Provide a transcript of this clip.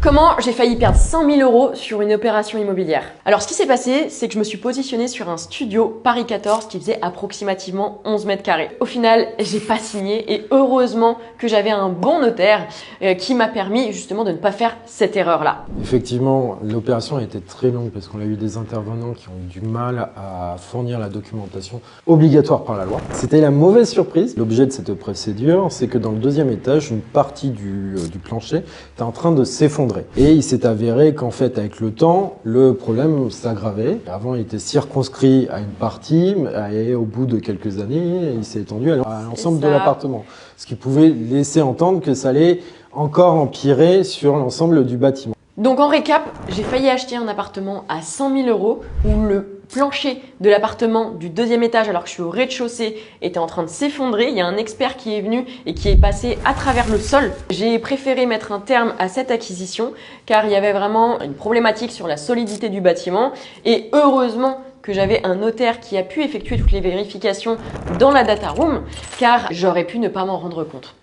Comment j'ai failli perdre 100 000 € sur une opération immobilière? Alors ce qui s'est passé, c'est que je me suis positionnée sur un studio Paris 14 qui faisait approximativement 11 mètres carrés. Au final, j'ai pas signé et heureusement que j'avais un bon notaire qui m'a permis justement de ne pas faire cette erreur-là. Effectivement, l'opération a été très longue parce qu'on a eu des intervenants qui ont eu du mal à fournir la documentation obligatoire par la loi. C'était la mauvaise surprise. L'objet de cette procédure, c'est que dans le deuxième étage, une partie du plancher était en train de s'effondrer. Et il s'est avéré qu'en fait, avec le temps, le problème s'aggravait. Avant, il était circonscrit à une partie et au bout de quelques années, il s'est étendu à l'ensemble de l'appartement. Ce qui pouvait laisser entendre que ça allait encore empirer sur l'ensemble du bâtiment. Donc en récap, j'ai failli acheter un appartement à 100 000 € où le plancher de l'appartement du deuxième étage, alors que je suis au rez-de-chaussée, était en train de s'effondrer. Il y a un expert qui est venu et qui est passé à travers le sol. J'ai préféré mettre un terme à cette acquisition car il y avait vraiment une problématique sur la solidité du bâtiment et heureusement que j'avais un notaire qui a pu effectuer toutes les vérifications dans la data room car j'aurais pu ne pas m'en rendre compte.